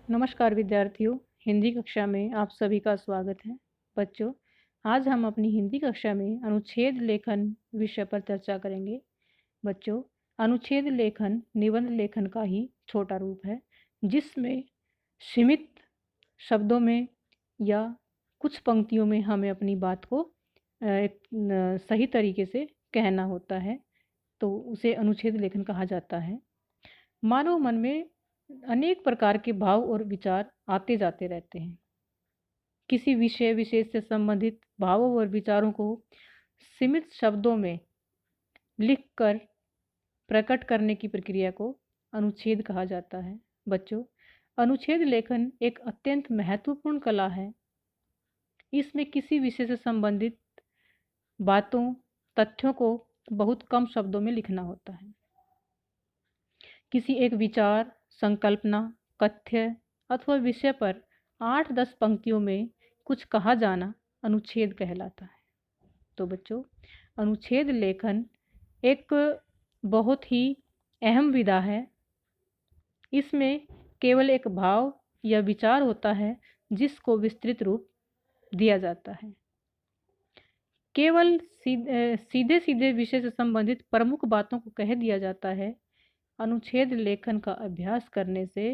नमस्कार विद्यार्थियों, हिंदी कक्षा में आप सभी का स्वागत है। बच्चों, आज हम अपनी हिंदी कक्षा में अनुच्छेद लेखन विषय पर चर्चा करेंगे। बच्चों, अनुच्छेद लेखन निबंध लेखन का ही छोटा रूप है, जिसमें सीमित शब्दों में या कुछ पंक्तियों में हमें अपनी बात को एक सही तरीके से कहना होता है, तो उसे अनुच्छेद लेखन कहा जाता है। मानव मन में अनेक प्रकार के भाव और विचार आते जाते रहते हैं। किसी विषय विशेष से संबंधित भावों और विचारों को सीमित शब्दों में लिखकर प्रकट करने की प्रक्रिया को अनुच्छेद कहा जाता है। बच्चों, अनुच्छेद लेखन एक अत्यंत महत्वपूर्ण कला है। इसमें किसी विषय से संबंधित बातों, तथ्यों को बहुत कम शब्दों में लिखना होता है। किसी एक विचार, संकल्पना, कथ्य अथवा विषय पर 8-10 पंक्तियों में कुछ कहा जाना अनुच्छेद कहलाता है। तो बच्चों, अनुच्छेद लेखन एक बहुत ही अहम विधा है। इसमें केवल एक भाव या विचार होता है जिसको विस्तृत रूप दिया जाता है। केवल सीधे सीधे विषय से संबंधित प्रमुख बातों को कह दिया जाता है। अनुच्छेद लेखन का अभ्यास करने से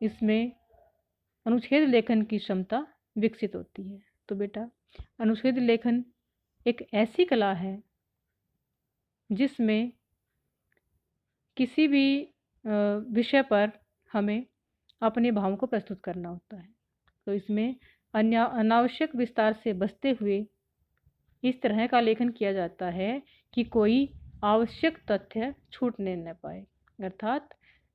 इसमें अनुच्छेद लेखन की क्षमता विकसित होती है। तो बेटा, अनुच्छेद लेखन एक ऐसी कला है जिसमें किसी भी विषय पर हमें अपने भावों को प्रस्तुत करना होता है। तो इसमें अनावश्यक विस्तार से बचते हुए इस तरह का लेखन किया जाता है कि कोई आवश्यक तथ्य छूटने न पाए। अर्थात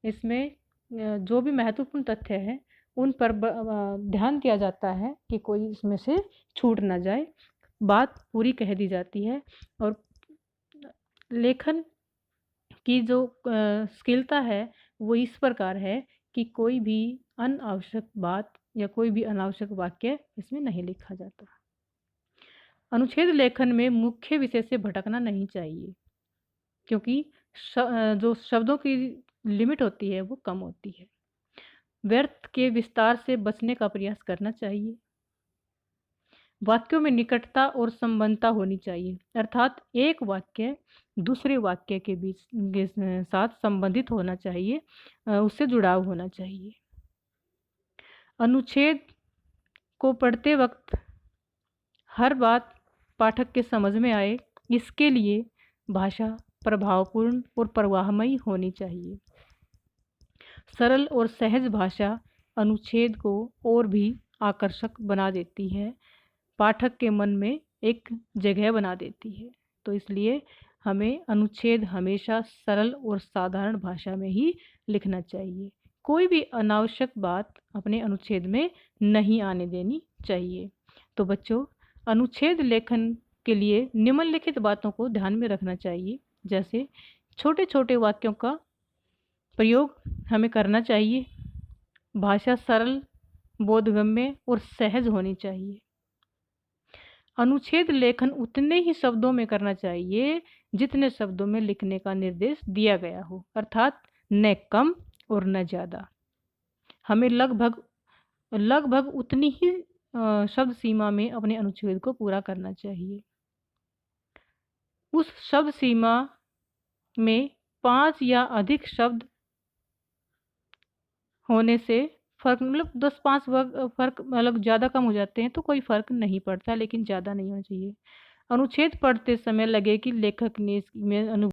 इसमें जो भी महत्वपूर्ण तथ्य है उन पर ध्यान दिया जाता है कि कोई इसमें से छूट ना जाए, बात पूरी कह दी जाती है। और लेखन की जो स्किलता है वो इस प्रकार है कि कोई भी अनावश्यक बात या कोई भी अनावश्यक वाक्य इसमें नहीं लिखा जाता। अनुच्छेद लेखन में मुख्य विषय से भटकना नहीं चाहिए, क्योंकि जो शब्दों की लिमिट होती है वो कम होती है। व्यर्थ के विस्तार से बचने का प्रयास करना चाहिए। वाक्यों में निकटता और संबंधता होनी चाहिए, अर्थात एक वाक्य दूसरे वाक्य के बीच के साथ संबंधित होना चाहिए, उससे जुड़ाव होना चाहिए। अनुच्छेद को पढ़ते वक्त हर बात पाठक के समझ में आए, इसके लिए भाषा प्रभावपूर्ण और प्रवाहमयी होनी चाहिए। सरल और सहज भाषा अनुच्छेद को और भी आकर्षक बना देती है, पाठक के मन में एक जगह बना देती है। तो इसलिए हमें अनुच्छेद हमेशा सरल और साधारण भाषा में ही लिखना चाहिए। कोई भी अनावश्यक बात अपने अनुच्छेद में नहीं आने देनी चाहिए। तो बच्चों, अनुच्छेद लेखन के लिए निम्नलिखित बातों को ध्यान में रखना चाहिए। जैसे छोटे छोटे वाक्यों का प्रयोग हमें करना चाहिए। भाषा सरल, बोधगम्य और सहज होनी चाहिए। अनुच्छेद लेखन उतने ही शब्दों में करना चाहिए जितने शब्दों में लिखने का निर्देश दिया गया हो, अर्थात न कम और न ज़्यादा। हमें लगभग उतनी ही शब्द सीमा में अपने अनुच्छेद को पूरा करना चाहिए। उस शब्द सीमा में 5 या अधिक शब्द होने से फर्क, मतलब 10-5 फर्क, मतलब ज़्यादा कम हो जाते हैं तो कोई फर्क नहीं पड़ता, लेकिन ज़्यादा नहीं होना चाहिए। अनुच्छेद पढ़ते समय लगे कि लेखक ने इसमें